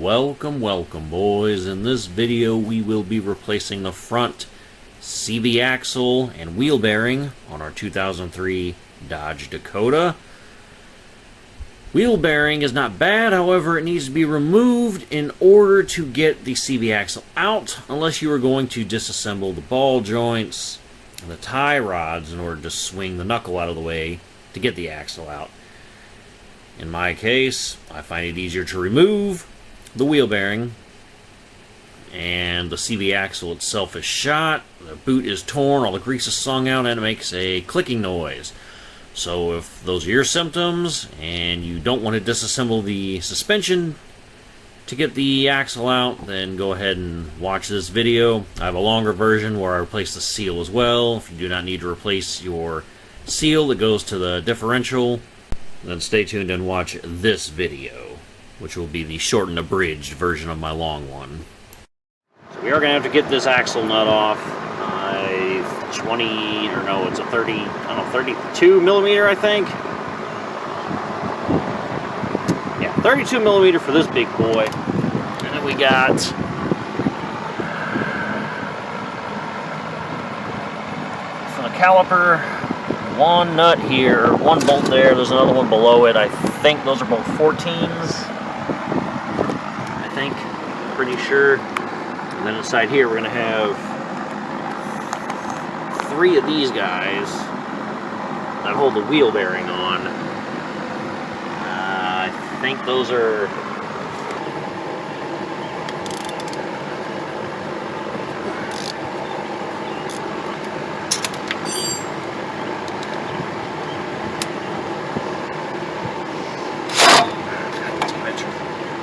Welcome, boys. In this video we will be replacing the front CV axle and wheel bearing on our 2003 Dodge Dakota. Wheel bearing is not bad, however it needs to be removed in order to get the CV axle out, unless you are going to disassemble the ball joints and the tie rods in order to swing the knuckle out of the way to get the axle out. In my case, I find it easier to remove the wheel bearing, and the CV axle itself is shot, the boot is torn, all the grease is sung out, and it makes a clicking noise. So if those are your symptoms, and you don't want to disassemble the suspension to get the axle out, then go ahead and watch this video. I have a longer version where I replace the seal as well. If you do not need to replace your seal that goes to the differential, then stay tuned and watch this video, which will be the shortened, abridged version of my long one. So we are going to have to get this axle nut off. 20, or no, it's a 30, I don't know, 32 millimeter, I think. Yeah, 32 millimeter for this big boy. And then we got for the caliper, one nut here, one bolt there, there's another one below it. I think those are both 14s. I think, pretty sure. And then inside here we're going to have 3 of these guys that hold the wheel bearing on. I think those are...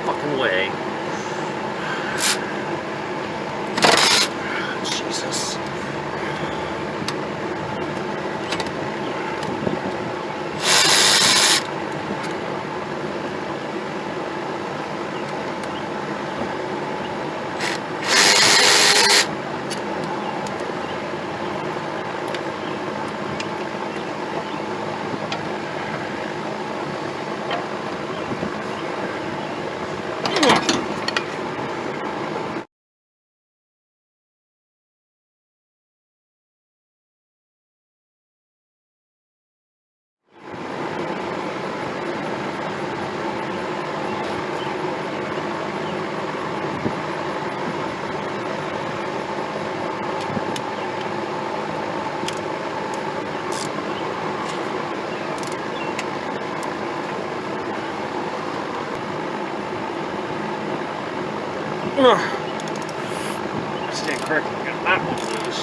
fucking way. Jesus. Stand correctly, got that one loose.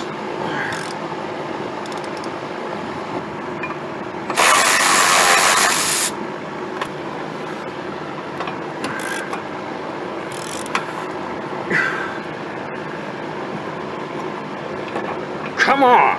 Come on!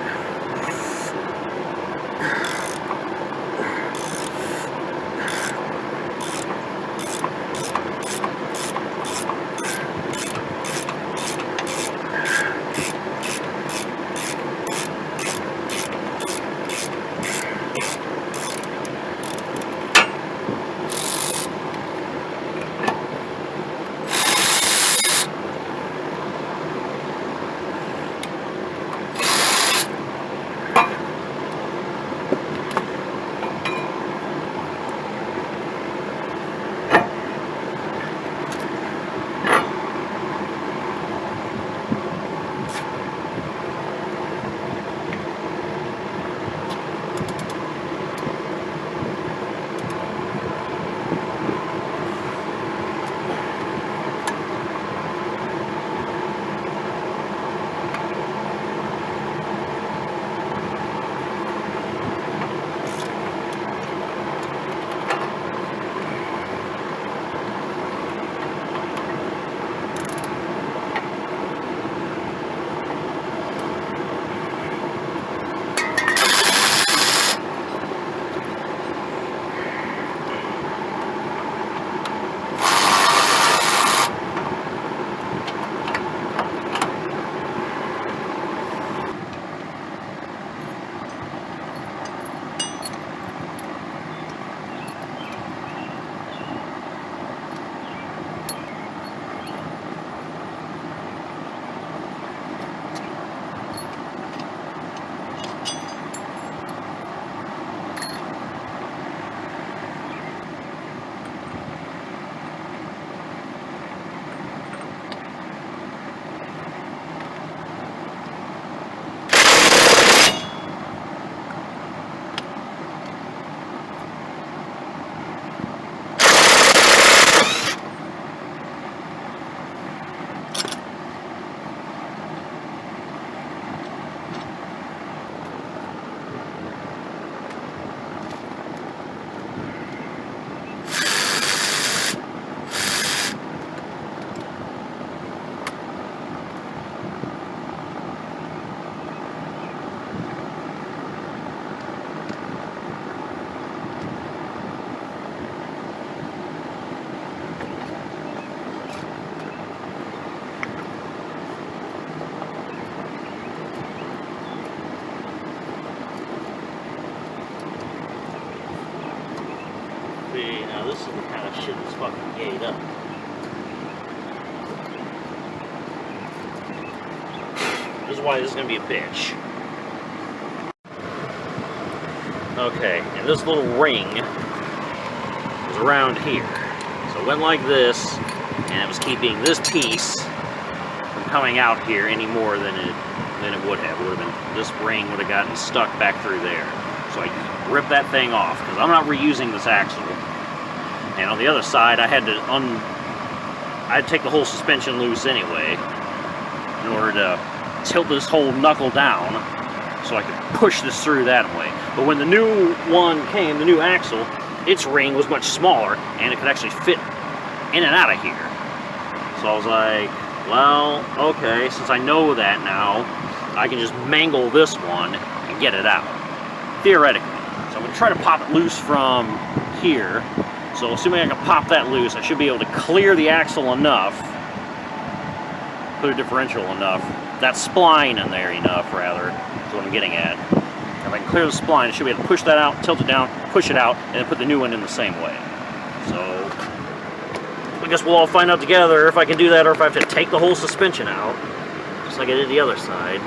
See, now this is the kind of shit that's fucking gayed up. This is why this is going to be a bitch. Okay, and this little ring was around here. So it went like this, and it was keeping this piece from coming out here any more than it would have. This ring would have gotten stuck back through there. So I ripped that thing off, because I'm not reusing this axle. And on the other side, I had to take the whole suspension loose anyway, in order to tilt this whole knuckle down, so I could push this through that way. But when the new one came, the new axle, its ring was much smaller, and it could actually fit in and out of here. So I was like, well, okay, since I know that now, I can just mangle this one and get it out, theoretically. So I'm going to try to pop it loose from here. So assuming I can pop that loose, I should be able to clear the axle enough, clear differential enough, that spline in there enough, rather, is what I'm getting at. If I can clear the spline, I should be able to push that out, tilt it down, push it out, and then put the new one in the same way. So I guess we'll all find out together if I can do that, or if I have to take the whole suspension out, just like I did the other side.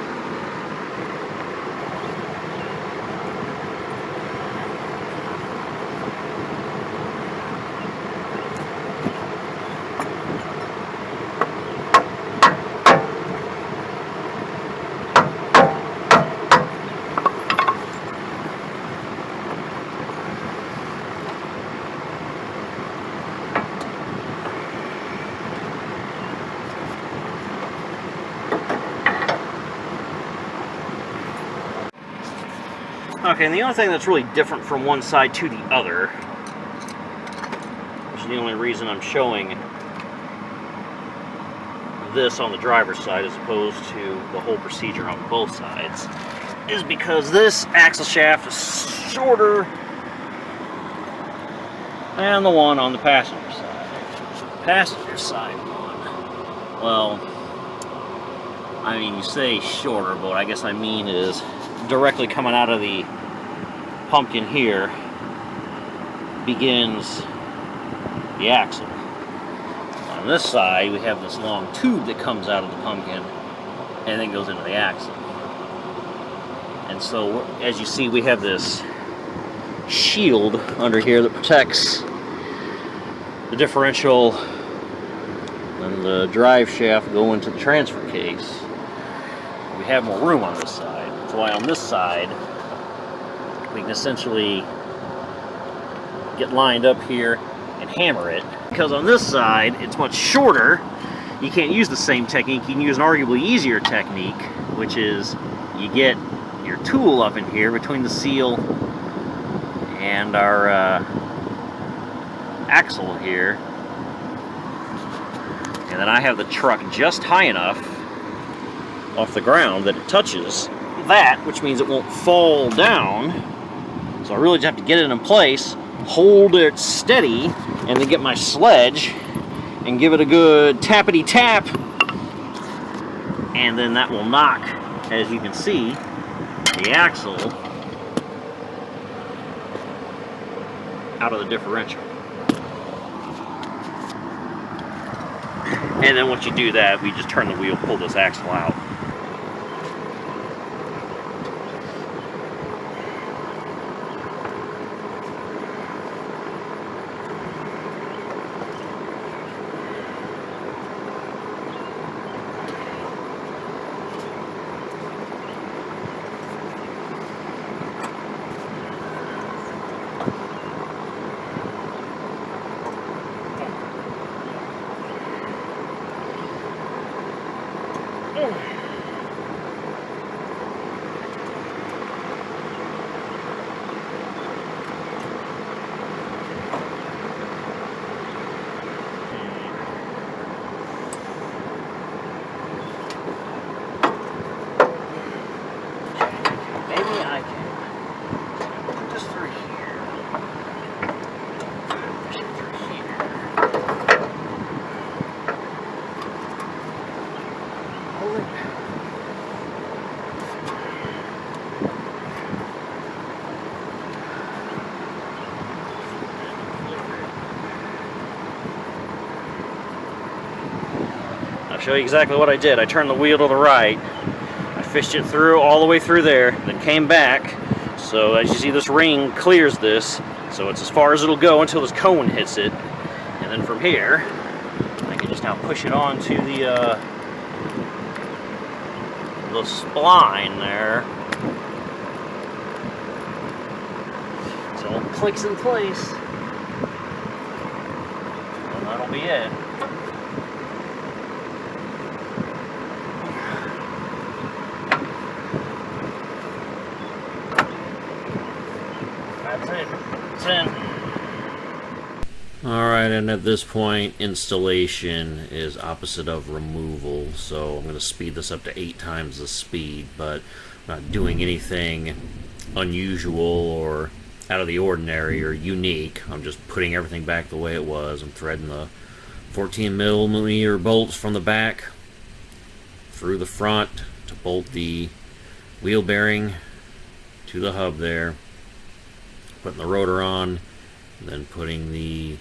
Okay, and the only thing that's really different from one side to the other, which is the only reason I'm showing this on the driver's side as opposed to the whole procedure on both sides, is because this axle shaft is shorter than the one on the passenger side. Passenger side one, well, I mean, you say shorter, but what I guess I mean is directly coming out of the pumpkin here begins the axle. On this side, we have this long tube that comes out of the pumpkin and then goes into the axle. And so, as you see, we have this shield under here that protects the differential and the drive shaft going to the transfer case. We have more room on this side. That's why on this side, we can essentially get lined up here and hammer it. Because on this side, it's much shorter. You can't use the same technique. You can use an arguably easier technique, which is you get your tool up in here between the seal and our axle here. And then I have the truck just high enough off the ground that it touches that, which means it won't fall down. So I really just have to get it in place, hold it steady, and then get my sledge and give it a good tappity tap, and then that will knock, as you can see, the axle out of the differential. And then once you do that, we just turn the wheel, pull this axle out. show you exactly what I did. I turned the wheel to the right. I fished it through all the way through there, then came back. So as you see, this ring clears this. So it's as far as it'll go until this cone hits it. And then from here, I can just now push it onto the spline there. So it clicks in place. And that'll be it. That's it. It's in. Alright, and at this point, installation is opposite of removal, so I'm going to speed this up to 8 times the speed, but I'm not doing anything unusual or out of the ordinary or unique. I'm just putting everything back the way it was. I'm threading the 14mm bolts from the back through the front to bolt the wheel bearing to the hub there, putting the rotor on, and then putting the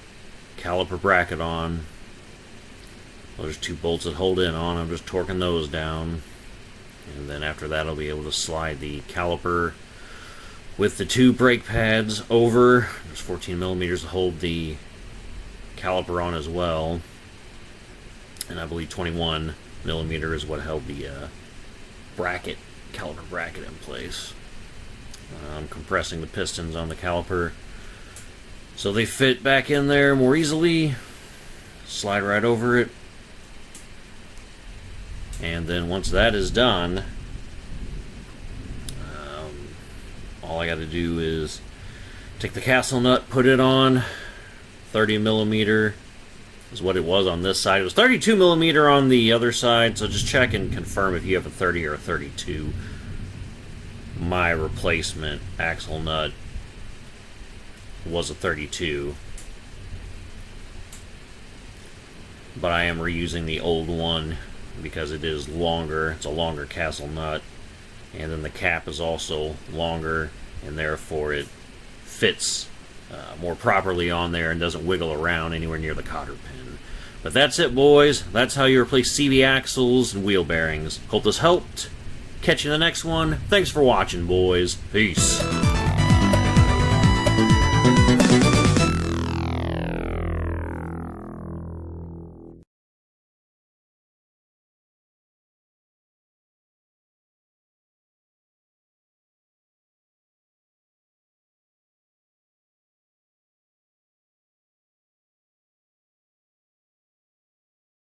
caliper bracket on. Well, there's 2 bolts that hold in on. I'm just torquing those down, and then after that I'll be able to slide the caliper with the 2 brake pads over. There's 14mm to hold the caliper on as well, and I believe 21mm is what held the caliper bracket in place. I'm compressing the pistons on the caliper so they fit back in there more easily. Slide right over it. And then once that is done, all I got to do is take the castle nut, put it on. 30mm is what it was on this side. It was 32mm on the other side, so just check and confirm if you have a 30 or a 32. My replacement axle nut was a 32, but I am reusing the old one because it is longer. It's a longer castle nut, and then the cap is also longer, and therefore it fits more properly on there and doesn't wiggle around anywhere near the cotter pin. But that's it, boys. That's how you replace CV axles and wheel bearings. Hope this helped. Catch you in the next one. Thanks for watching, boys. Peace.